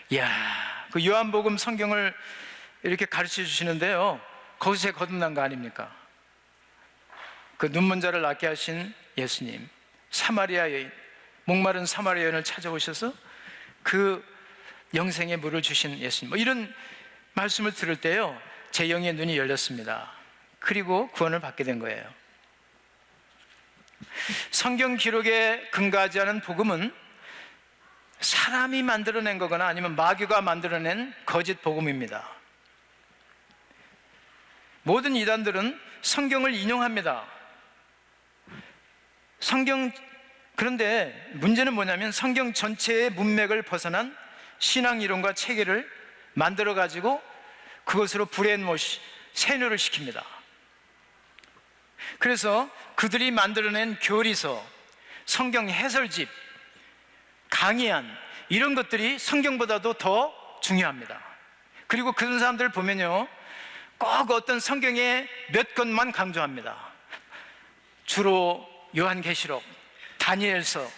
이야, 그 요한복음 성경을 이렇게 가르쳐 주시는데요, 거기서 거듭난 거 아닙니까? 그 눈먼 자를 낫게 하신 예수님, 사마리아 여인, 목마른 사마리아 여인을 찾아오셔서 그 영생의 물을 주신 예수님, 뭐 이런 말씀을 들을 때요, 제 영의 눈이 열렸습니다. 그리고 구원을 받게 된 거예요. 성경 기록에 근거하지 않은 복음은 사람이 만들어낸 거거나 아니면 마귀가 만들어낸 거짓 복음입니다. 모든 이단들은 성경을 인용합니다. 그런데 문제는 뭐냐면 성경 전체의 문맥을 벗어난 신앙 이론과 체계를 만들어 가지고 그것으로 브레인워시, 세뇌를 시킵니다. 그래서 그들이 만들어낸 교리서, 성경 해설집, 강의안, 이런 것들이 성경보다도 더 중요합니다. 그리고 그런 사람들을 보면요, 꼭 어떤 성경의 몇 권만 강조합니다. 주로 요한계시록, 다니엘서,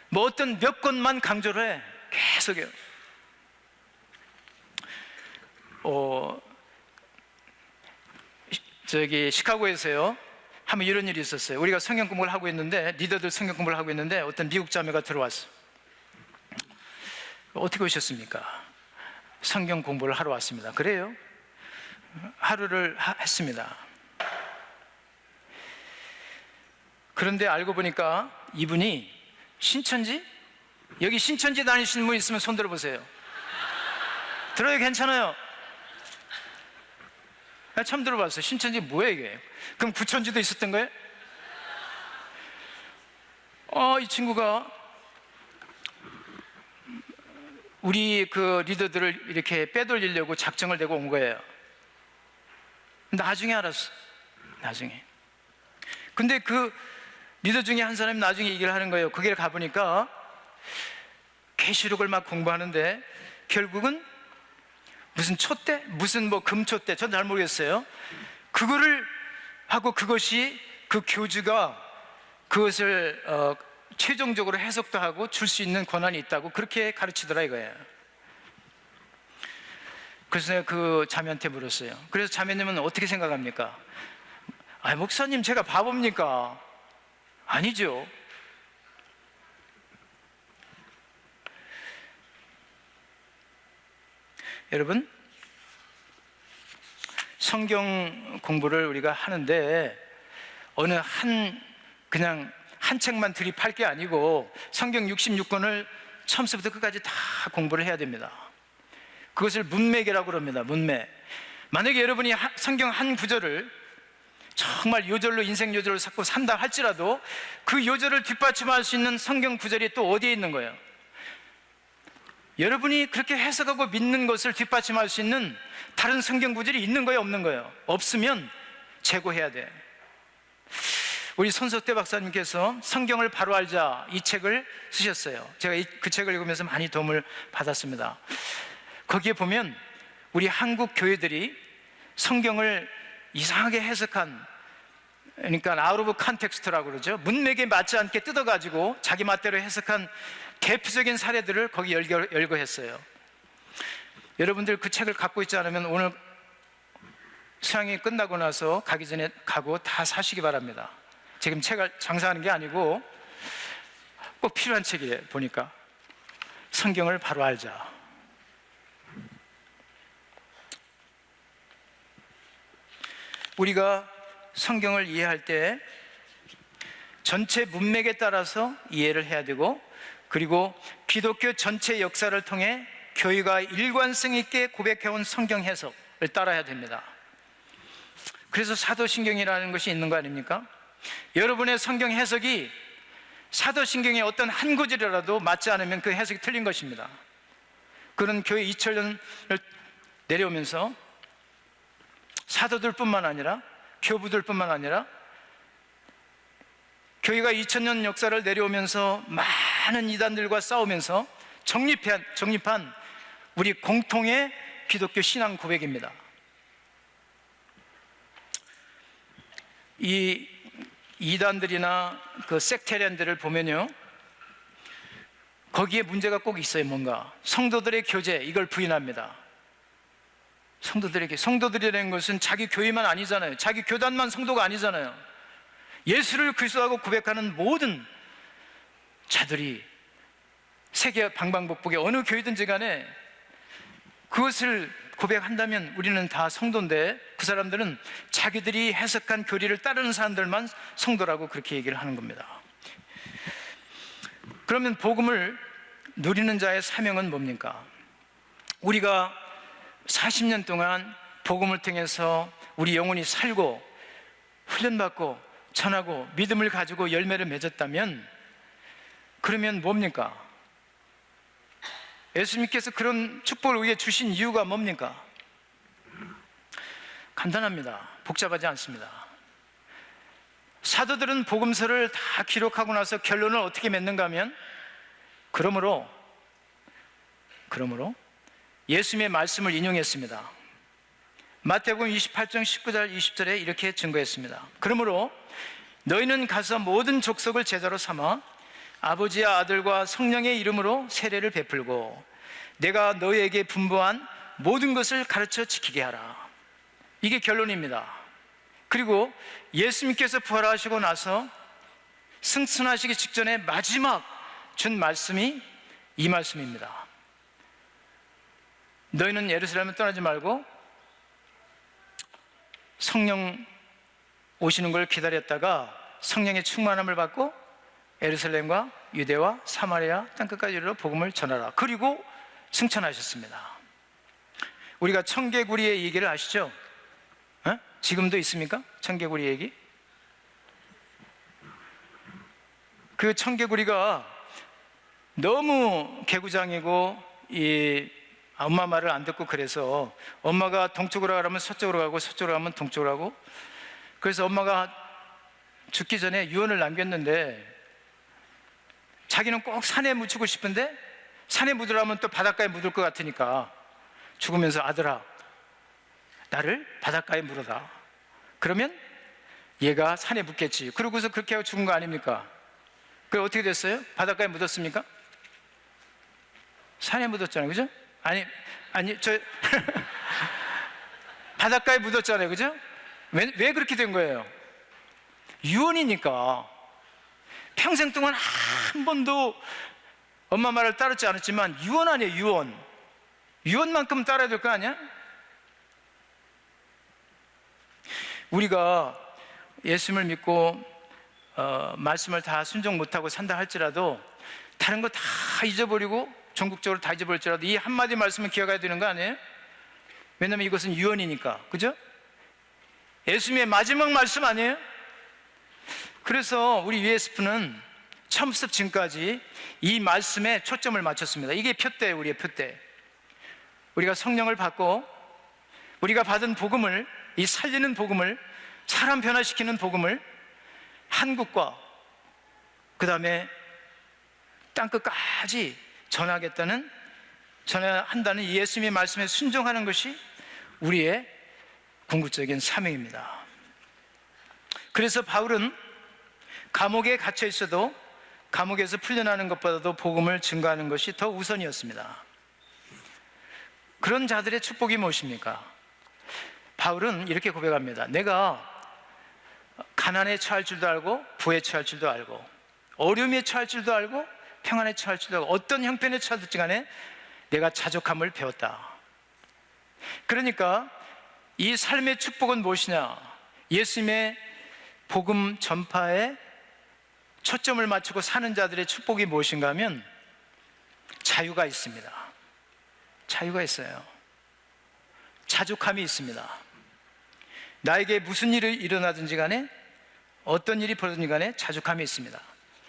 뭐 어떤 몇 권만 강조를 해. 계속해요. 시카고에서요, 한번 이런 일이 있었어요. 우리가 성경 공부를 하고 있는데, 리더들 성경 공부를 하고 있는데 어떤 미국 자매가 들어왔어. 어떻게 오셨습니까? 성경 공부를 하러 왔습니다. 그래요? 하루를 했습니다. 그런데 알고 보니까 이분이 신천지? 여기 신천지 다니시는 분 있으면 손 들어보세요. 들어요? 괜찮아요? 나 처음 들어봤어요. 신천지 뭐예요 이게? 그럼 구천지도 있었던 거예요? 이 친구가 우리 그 리더들을 이렇게 빼돌리려고 작정을 내고 온 거예요. 나중에 알았어. 나중에. 근데 그 리더 중에 한 사람이 나중에 얘기를 하는 거예요. 거기를 가보니까 계시록을 막 공부하는데 결국은 무슨 촛대? 무슨 뭐 금촛대? 전 잘 모르겠어요. 그거를 하고 그것이 그 교주가 그것을 최종적으로 해석도 하고 줄 수 있는 권한이 있다고 그렇게 가르치더라 이거예요. 그래서 내가 그 자매한테 물었어요. 그래서 자매님은 어떻게 생각합니까? 목사님 제가 바보입니까? 아니죠. 여러분, 성경 공부를 우리가 하는데 어느 그냥 한 책만 들이팔 게 아니고 성경 66권을 처음부터 끝까지 다 공부를 해야 됩니다. 그것을 문맥이라고 그럽니다. 문맥. 만약에 여러분이 성경 한 구절을 정말 요절로 인생 요절을 찾고 산다 할지라도 그 요절을 뒷받침할 수 있는 성경 구절이 또 어디에 있는 거예요? 여러분이 그렇게 해석하고 믿는 것을 뒷받침할 수 있는 다른 성경 구절이 있는 거예요, 없는 거예요? 없으면 재고해야 돼. 우리 손석대 박사님께서 성경을 바로 알자 이 책을 쓰셨어요. 제가 그 책을 읽으면서 많이 도움을 받았습니다. 거기에 보면 우리 한국 교회들이 성경을 이상하게 해석한, 그러니까 out of context라고 그러죠. 문맥에 맞지 않게 뜯어가지고 자기 맛대로 해석한 대표적인 사례들을 거기 열거했어요. 여러분들 그 책을 갖고 있지 않으면 오늘 수양이 끝나고 나서 가기 전에 가고 다 사시기 바랍니다. 지금 책을 장사하는 게 아니고 꼭 필요한 책이에요. 보니까 성경을 바로 알자. 우리가 성경을 이해할 때 전체 문맥에 따라서 이해를 해야 되고, 그리고 기독교 전체 역사를 통해 교회가 일관성 있게 고백해온 성경 해석을 따라야 됩니다. 그래서 사도신경이라는 것이 있는 거 아닙니까? 여러분의 성경 해석이 사도신경의 어떤 한 구절이라도 맞지 않으면 그 해석이 틀린 것입니다. 그런 교회 2000년을 내려오면서 사도들뿐만 아니라 교부들뿐만 아니라 교회가 2000년 역사를 내려오면서 많은 이단들과 싸우면서 정립한 우리 공통의 기독교 신앙 고백입니다. 이 이단들이나 그 섹테리안들을 보면요, 거기에 문제가 꼭 있어요. 뭔가 성도들의 교제, 이걸 부인합니다. 성도들이라는 것은 자기 교회만 아니잖아요. 자기 교단만 성도가 아니잖아요. 예수를 그리스도하고 고백하는 모든 자들이 세계 방방곡곡의 어느 교회든지 간에 그것을 고백한다면 우리는 다 성도인데, 그 사람들은 자기들이 해석한 교리를 따르는 사람들만 성도라고 그렇게 얘기를 하는 겁니다. 그러면 복음을 누리는 자의 사명은 뭡니까? 우리가 40년 동안 복음을 통해서 우리 영혼이 살고 훈련받고 전하고 믿음을 가지고 열매를 맺었다면, 그러면 뭡니까? 예수님께서 그런 축복을 우리에게 주신 이유가 뭡니까? 간단합니다. 복잡하지 않습니다. 사도들은 복음서를 다 기록하고 나서 결론을 어떻게 맺는가 하면, 그러므로 예수님의 말씀을 인용했습니다. 마태복음 28장 19절 20절에 이렇게 증거했습니다. 그러므로 너희는 가서 모든 족속을 제자로 삼아 아버지와 아들과 성령의 이름으로 세례를 베풀고 내가 너희에게 분부한 모든 것을 가르쳐 지키게 하라. 이게 결론입니다. 그리고 예수님께서 부활하시고 나서 승천하시기 직전에 마지막 준 말씀이 이 말씀입니다. 너희는 예루살렘을 떠나지 말고 성령 오시는 걸 기다렸다가 성령의 충만함을 받고 예루살렘과 유대와 사마리아 땅끝까지 이르러 복음을 전하라. 그리고 승천하셨습니다. 우리가 청개구리의 얘기를 아시죠? 지금도 있습니까? 청개구리 얘기? 그 청개구리가 너무 개구장이고 엄마 말을 안 듣고, 그래서 엄마가 동쪽으로 가라면 서쪽으로 가고 서쪽으로 가면 동쪽으로 가고, 그래서 엄마가 죽기 전에 유언을 남겼는데, 자기는 꼭 산에 묻히고 싶은데 산에 묻으라면 또 바닷가에 묻을 것 같으니까 죽으면서 아들아, 나를 바닷가에 물어라. 그러면 얘가 산에 묻겠지. 그러고서 그렇게 하고 죽은 거 아닙니까? 그게 어떻게 됐어요? 바닷가에 묻었습니까? 산에 묻었잖아요, 그죠? 아니 바닷가에 묻었잖아요, 그죠? 왜 그렇게 된 거예요? 유언이니까. 평생 동안 한 번도 엄마 말을 따르지 않았지만 유언 아니에요, 유언만큼 따라야 될 거 아니야? 우리가 예수님을 믿고 말씀을 다 순종 못하고 산다 할지라도 다른 거 다 잊어버리고 전국적으로 다 잊어버릴지라도 이 한마디 말씀을 기억해야 되는 거 아니에요? 왜냐하면 이것은 유언이니까, 그죠? 예수님의 마지막 말씀 아니에요? 그래서 우리 USF는 처음부터 지금까지 이 말씀에 초점을 맞췄습니다. 이게 표대예요, 우리의 표대. 우리가 성령을 받고 우리가 받은 복음을, 이 살리는 복음을, 사람 변화시키는 복음을 한국과 그 다음에 땅끝까지 전하한다는 예수님의 말씀에 순종하는 것이 우리의 궁극적인 사명입니다. 그래서 바울은 감옥에 갇혀 있어도 감옥에서 풀려나는 것보다도 복음을 증거하는 것이 더 우선이었습니다. 그런 자들의 축복이 무엇입니까? 바울은 이렇게 고백합니다. 내가 가난에 처할 줄도 알고 부에 처할 줄도 알고 어려움에 처할 줄도 알고 평안에 처할 줄도 알고 어떤 형편에 처할지 간에 내가 자족함을 배웠다. 그러니까 이 삶의 축복은 무엇이냐? 예수님의 복음 전파에 초점을 맞추고 사는 자들의 축복이 무엇인가 하면 자유가 있습니다. 자유가 있어요. 자족함이 있습니다. 나에게 무슨 일이 일어나든지 간에 어떤 일이 벌어지든지 간에 자족함이 있습니다.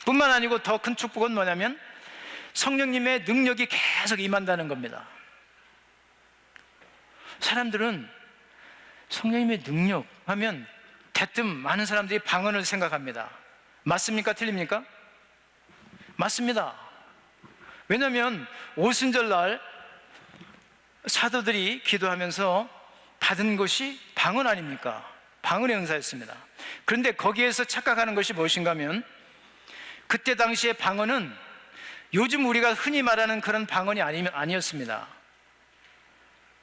뿐만 아니고 더 큰 축복은 뭐냐면 성령님의 능력이 계속 임한다는 겁니다. 사람들은 성령님의 능력 하면 대뜸 많은 사람들이 방언을 생각합니다. 맞습니까? 틀립니까? 맞습니다. 왜냐하면 오순절날 사도들이 기도하면서 받은 것이 방언 아닙니까? 방언의 은사였습니다. 그런데 거기에서 착각하는 것이 무엇인가 하면 그때 당시의 방언은 요즘 우리가 흔히 말하는 그런 방언이 아니었습니다.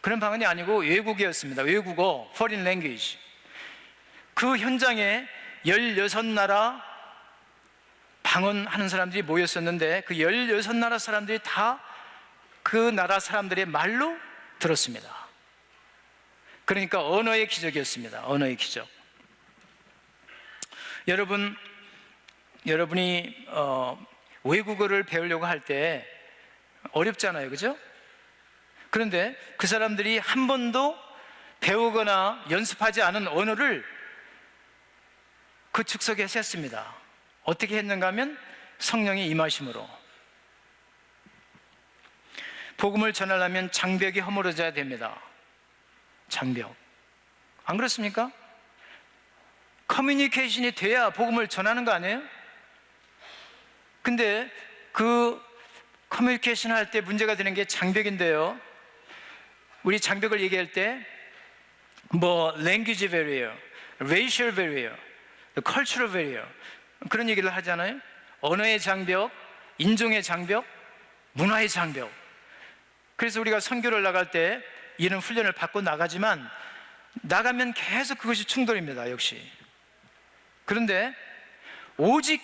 그런 방언이 아니고 외국어였습니다. 외국어, foreign language. 그 현장에 16나라 방언하는 사람들이 모였었는데 그 16나라 사람들이 다 그 나라 사람들의 말로 들었습니다. 그러니까 언어의 기적이었습니다. 언어의 기적. 여러분이 외국어를 배우려고 할 때 어렵잖아요, 그죠? 그런데 그 사람들이 한 번도 배우거나 연습하지 않은 언어를 그 즉석에서 했습니다. 어떻게 했는가 하면 성령의 임하심으로. 복음을 전하려면 장벽이 허물어져야 됩니다. 장벽. 안 그렇습니까? 커뮤니케이션이 돼야 복음을 전하는 거 아니에요? 근데 그 커뮤니케이션 할 때 문제가 되는 게 장벽인데요. 우리 장벽을 얘기할 때 language barrier, racial barrier, cultural barrier 그런 얘기를 하잖아요. 언어의 장벽, 인종의 장벽, 문화의 장벽. 그래서 우리가 선교를 나갈 때 이런 훈련을 받고 나가지만 나가면 계속 그것이 충돌입니다. 역시. 그런데 오직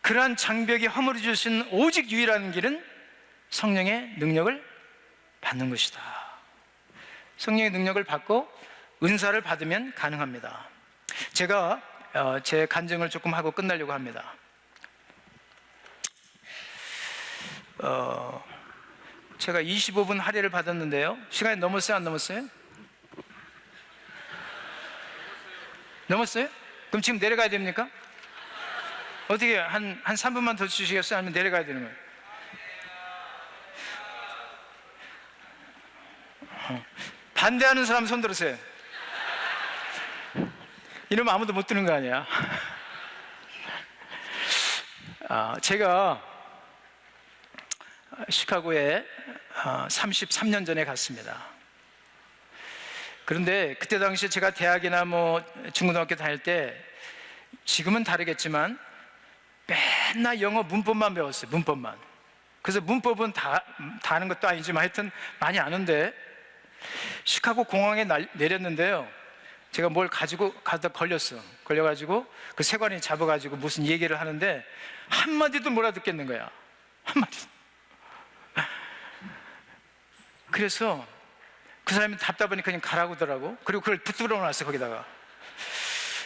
그러한 장벽이 허물어질 수 있는 오직 유일한 길은 성령의 능력을 받는 것이다. 성령의 능력을 받고 은사를 받으면 가능합니다. 제가 제 간증을 조금 하고 끝내려고 합니다. 제가 25분 할애를 받았는데요. 시간이 넘었어요? 안 넘었어요? 넘었어요? 그럼 지금 내려가야 됩니까? 어떻게 한 3분만 더 주시겠어요? 아니면 내려가야 되는 거예요? 반대하는 사람 손 들으세요. 이러면 아무도 못 드는 거 아니야. 제가 시카고에 33년 전에 갔습니다. 그런데 그때 당시 제가 대학이나 중고등학교 다닐 때 지금은 다르겠지만 맨날 영어 문법만 배웠어요. 문법만. 그래서 문법은 다 아는 것도 아니지만 하여튼 많이 아는데 시카고 공항에 내렸는데요. 제가 뭘 가지고 가다 걸려가지고 그 세관이 잡아가지고 무슨 얘기를 하는데 한마디도 못 알아듣겠는 거야. 한마디도. 그래서 그 사람이 답답하니까 그냥 가라고 하더라고. 그리고 그걸 붙들어 놨어 거기다가.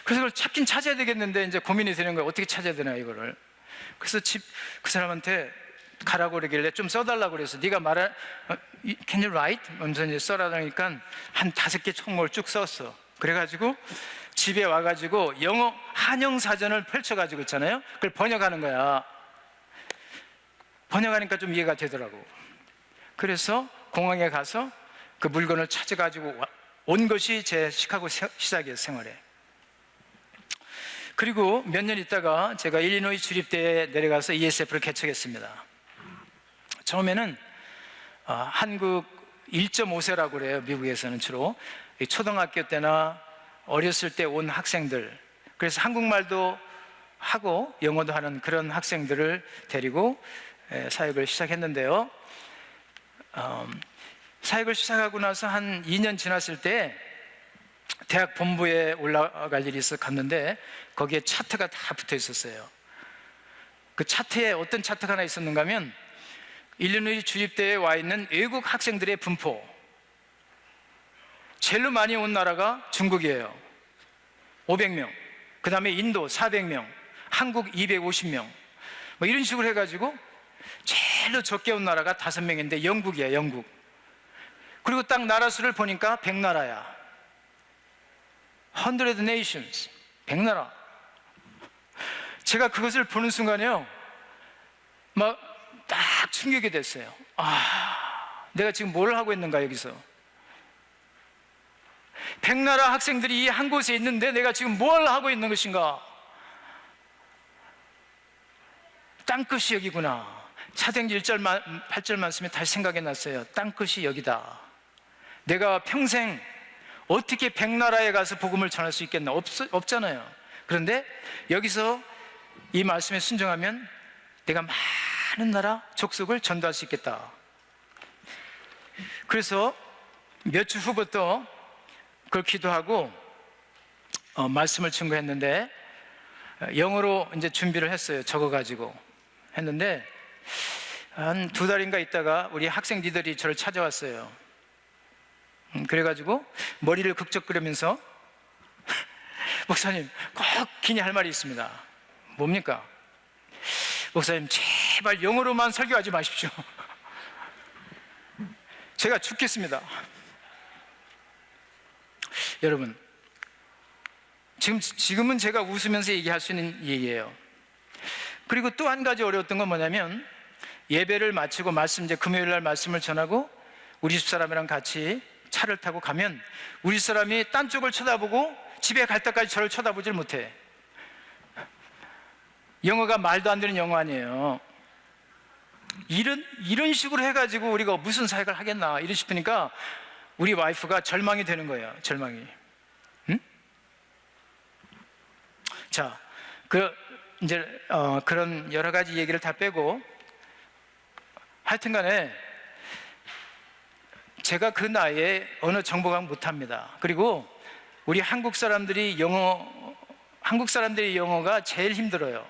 그래서 그걸 찾긴 찾아야 되겠는데 이제 고민이 되는 거야. 어떻게 찾아야 되나 이거를. 그래서 그 사람한테 가라고 그러길래 좀 써달라고 그래서 네가 can you write? 하면서 이제 써라니까 한 5개 총목을 쭉 썼어. 그래가지고 집에 와가지고 영어 한영 사전을 펼쳐가지고 있잖아요. 그걸 번역하는 거야. 번역하니까 좀 이해가 되더라고. 그래서 공항에 가서 그 물건을 찾아가지고 온 것이 제 시카고 시작이에요, 생활에. 그리고 몇 년 있다가 제가 일리노이 주립대에 내려가서 ESF를 개척했습니다. 처음에는 한국 1.5세라고 그래요. 미국에서는 주로 초등학교 때나 어렸을 때 온 학생들, 그래서 한국말도 하고 영어도 하는 그런 학생들을 데리고 사역을 시작했는데요. 사역을 시작하고 나서 한 2년 지났을 때 대학 본부에 올라갈 일이 있어 갔는데 거기에 차트가 다 붙어 있었어요. 그 차트에 어떤 차트가 하나 있었는가 하면 일리노이 주립대에 와 있는 외국 학생들의 분포. 제일 많이 온 나라가 중국이에요. 500명. 그 다음에 인도 400명. 한국 250명. 이런 식으로 해가지고 제일 적게 온 나라가 5명인데 영국이에요, 영국. 그리고 딱 나라 수를 보니까 100나라야. 100 nations. 100나라. 제가 그것을 보는 순간에요. 딱 충격이 됐어요. 내가 지금 뭘 하고 있는가, 여기서. 백나라 학생들이 이 한 곳에 있는데 내가 지금 뭘 하고 있는 것인가? 땅끝이 여기구나. 사도행전 1절 8절 말씀이 다시 생각이 났어요. 땅끝이 여기다. 내가 평생 어떻게 백나라에 가서 복음을 전할 수 있겠나? 없잖아요. 그런데 여기서 이 말씀에 순종하면 내가 많은 나라 족속을 전도할 수 있겠다. 그래서 몇 주 후부터 그걸 기도하고 말씀을 증거했는데, 영어로 이제 준비를 했어요. 적어가지고 했는데 한 2달인가 있다가 우리 학생들이 저를 찾아왔어요. 그래가지고 머리를 극적거리면서 목사님, 꼭 기니 할 말이 있습니다. 뭡니까? 목사님, 제발 영어로만 설교하지 마십시오. 제가 죽겠습니다. 여러분, 지금은 제가 웃으면서 얘기할 수 있는 얘기예요. 그리고 또 한 가지 어려웠던 건 뭐냐면, 예배를 마치고 이제 금요일 날 말씀을 전하고 우리 집 사람이랑 같이 차를 타고 가면 우리 사람이 딴 쪽을 쳐다보고 집에 갈 때까지 저를 쳐다보질 못해. 영어가 말도 안 되는 영어 아니에요. 이런 식으로 해가지고 우리가 무슨 사역을 하겠나 이러 싶으니까 우리 와이프가 절망이 되는 거예요. 절망이. 응? 자, 이제 그런 여러 가지 얘기를 다 빼고, 하여튼간에 제가 그 나이에 언어 정복학 못합니다. 그리고 우리 한국 사람들이 영어가 제일 힘들어요.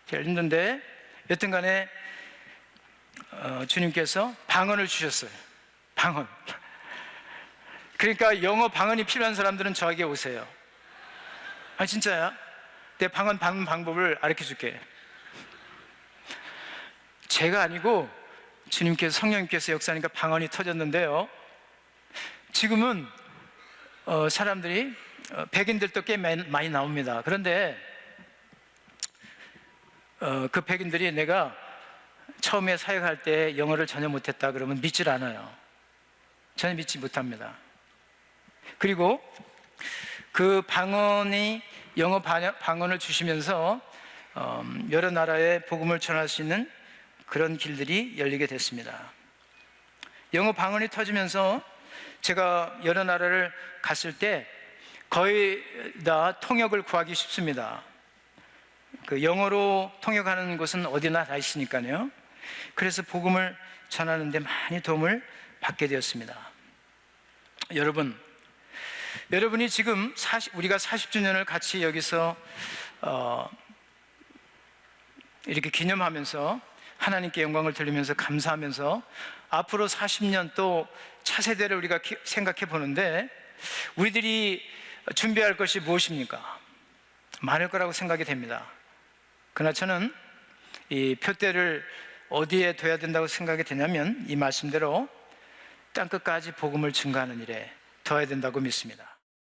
제일 힘든데 여튼간에 주님께서 방언을 주셨어요. 방언. 그러니까 영어 방언이 필요한 사람들은 저에게 오세요. 아, 진짜야? 내 방언 받는 방법을 가르쳐 줄게. 제가 아니고 주님께서, 성령님께서 역사하니까 방언이 터졌는데요, 지금은 사람들이 백인들도 꽤 많이 나옵니다. 그런데 그 백인들이 내가 처음에 사역할 때 영어를 전혀 못했다 그러면 믿질 않아요. 전혀 믿지 못합니다. 그리고 그 영어 방언을 주시면서 여러 나라에 복음을 전할 수 있는 그런 길들이 열리게 됐습니다. 영어 방언이 터지면서 제가 여러 나라를 갔을 때 거의 다 통역을 구하기 쉽습니다. 그 영어로 통역하는 곳은 어디나 다 있으니까요. 그래서 복음을 전하는 데 많이 도움을 받게 되었습니다. 여러분이 지금 우리가 40주년을 같이 여기서 이렇게 기념하면서 하나님께 영광을 돌리면서 감사하면서 앞으로 40년 또 차세대를 우리가 생각해 보는데, 우리들이 준비할 것이 무엇입니까? 많을 거라고 생각이 됩니다. 그러나 저는 이 표대를 어디에 둬야 된다고 생각이 되냐면, 이 말씀대로 땅끝까지 복음을 증거하는 일에 둬야 된다고 믿습니다.